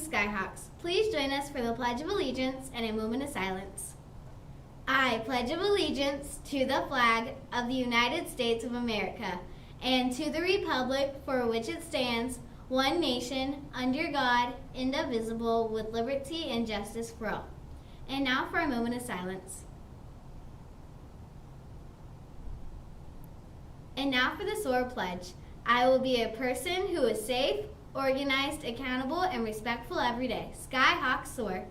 Skyhawks. Please join us for the Pledge of Allegiance and a moment of silence. I pledge of allegiance to the flag of the United States of America and to the republic for which it stands, one nation, under God, indivisible, with liberty and justice for all. And now for a moment of silence. And now for the SOAR pledge. I will be a person who is safe, organized, accountable, and respectful every day. Skyhawks SOAR.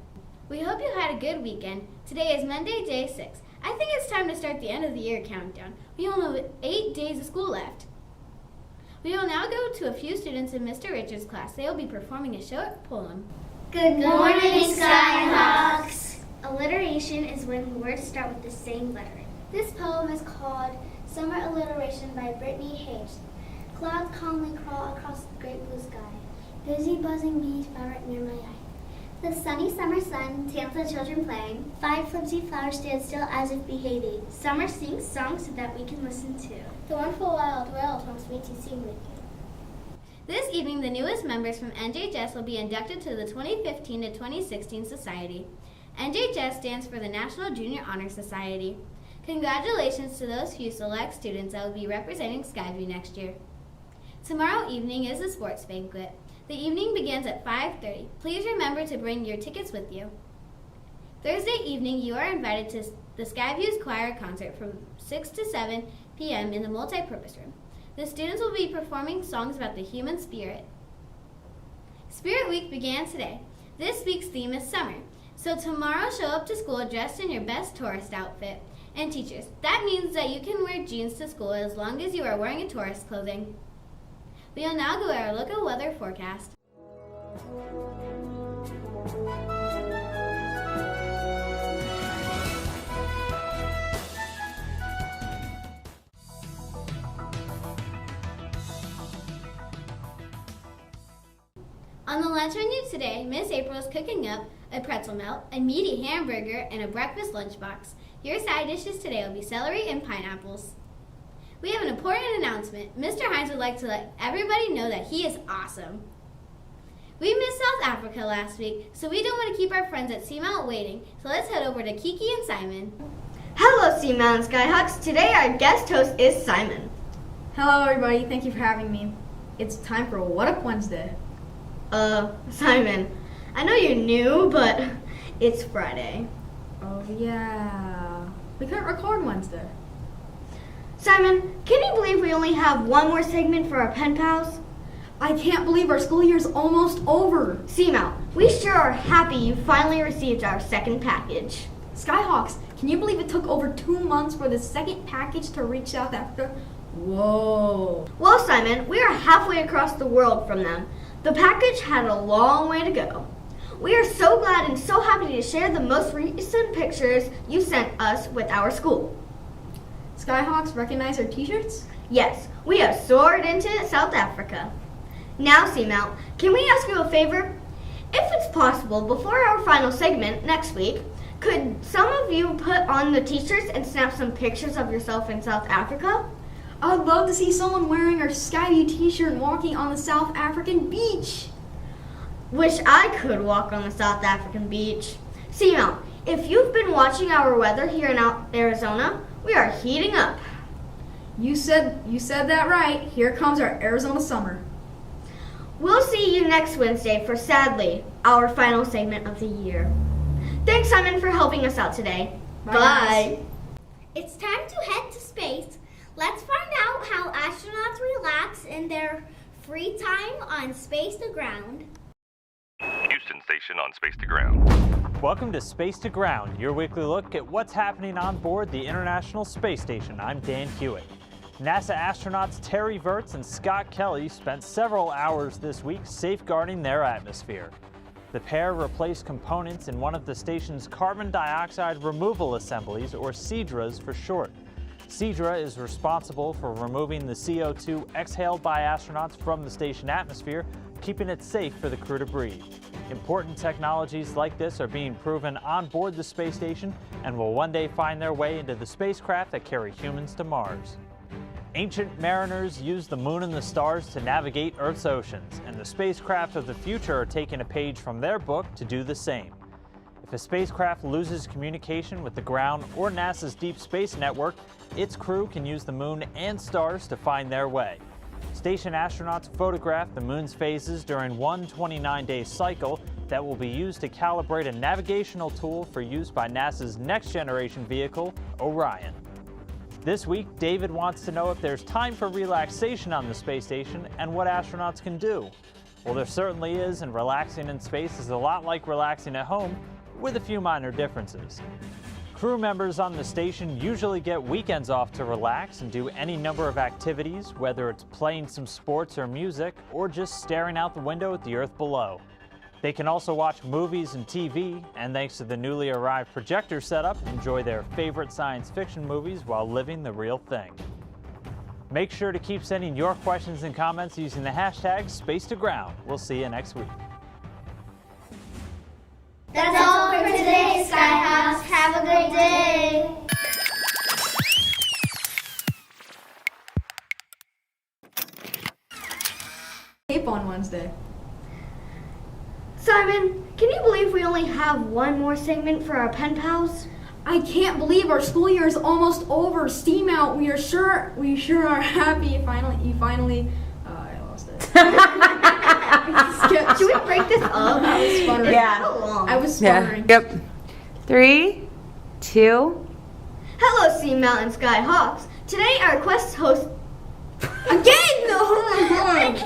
We hope you had a good weekend. Today is Monday, day 6. I think it's time to start the end of the year countdown. We only have 8 days of school left. We will now go to a few students in Mr. Richards' class. They will be performing a short poem. Good morning, Skyhawks! Alliteration is when words start with the same letter. This poem is called Summer Alliteration by Brittany Hayes. Clouds calmly crawl across the great blue sky. Busy buzzing bees fly right near my eye. The sunny summer sun tans the children playing. 5 flimsy flowers stand still as if behaving. Summer sings songs so that we can listen to. The wonderful wild world wants me to sing with you. This evening, the newest members from NJHS will be inducted to the 2015 to 2016 Society. NJHS stands for the National Junior Honor Society. Congratulations to those few select students that will be representing Skyview next year. Tomorrow evening is a sports banquet. The evening begins at 5:30. Please remember to bring your tickets with you. Thursday evening, you are invited to the Skyview's choir concert from 6 to 7 p.m. in the multi-purpose room. The students will be performing songs about the human spirit. Spirit Week began today. This week's theme is summer. So tomorrow, show up to school dressed in your best tourist outfit. And teachers, that means that you can wear jeans to school as long as you are wearing a tourist clothing. We will now go to our local weather forecast. On the lunch menu today, Miss April is cooking up a pretzel melt, a meaty hamburger, and a breakfast lunchbox. Your side dishes today will be celery and pineapples. We have an important announcement. Mr. Hines would like to let everybody know that he is awesome. We missed South Africa last week, so we don't want to keep our friends at Seamount waiting, so let's head over to Kiki and Simon. Hello, Seamount Skyhawks. Today our guest host is Simon. Hello, everybody. Thank you for having me. It's time for What Up Wednesday. Simon, I know you're new, but it's Friday. Oh, yeah. We couldn't record Wednesday. Simon, can you believe we only have one more segment for our pen pals? I can't believe our school year's almost over. Seamount, we sure are happy you finally received our second package. Skyhawks, can you believe it took over 2 months for the second package to reach South Africa? Whoa. Well, Simon, we are halfway across the world from them. The package had a long way to go. We are so glad and so happy to share the most recent pictures you sent us with our school. Skyhawks recognize our t-shirts? Yes, we have soared into South Africa. Now, Seamount, can we ask you a favor? If it's possible, before our final segment next week, could some of you put on the t-shirts and snap some pictures of yourself in South Africa? I'd love to see someone wearing our Skyview t-shirt and walking on the South African beach. Wish I could walk on the South African beach. Seamount, if you've been watching our weather here in Arizona, we are heating up. You said that right. Here comes our Arizona summer. We'll see you next Wednesday for, sadly, our final segment of the year. Thanks, Simon, for helping us out today. Bye. It's time to head to space. Let's find out how astronauts relax in their free time on Space to Ground. Houston Station on Space to Ground. Welcome to Space to Ground, your weekly look at what's happening on board the International Space Station. I'm Dan Hewitt. NASA astronauts Terry Virts and Scott Kelly spent several hours this week safeguarding their atmosphere. The pair replaced components in one of the station's carbon dioxide removal assemblies, or CDRAs for short. CDRA is responsible for removing the CO2 exhaled by astronauts from the station atmosphere, keeping it safe for the crew to breathe. Important technologies like this are being proven on board the space station and will one day find their way into the spacecraft that carry humans to Mars. Ancient mariners used the moon and the stars to navigate Earth's oceans, and the spacecraft of the future are taking a page from their book to do the same. If a spacecraft loses communication with the ground or NASA's Deep Space Network, its crew can use the moon and stars to find their way. Station astronauts photographed the moon's phases during one 29-day cycle that will be used to calibrate a navigational tool for use by NASA's next-generation vehicle, Orion. This week, David wants to know if there's time for relaxation on the space station and what astronauts can do. Well, there certainly is, and relaxing in space is a lot like relaxing at home, with a few minor differences. Crew members on the station usually get weekends off to relax and do any number of activities, whether it's playing some sports or music, or just staring out the window at the Earth below. They can also watch movies and TV, and thanks to the newly arrived projector setup, enjoy their favorite science fiction movies while living the real thing. Make sure to keep sending your questions and comments using the hashtag #SpaceToGround. We'll see you next week. That's all for today, Skyhawks. Have a good day. Tape on Wednesday. Simon, can you believe we only have one more segment for our pen pals? I can't believe our school year is almost over. Steam out. We sure are happy. You finally. I lost it. Should we break this up? I was sputtering. Yeah. How long? I was sputtering. Yep. 3, 2. Hello, Sea Mountain Skyhawks. Today our quest host Again! No!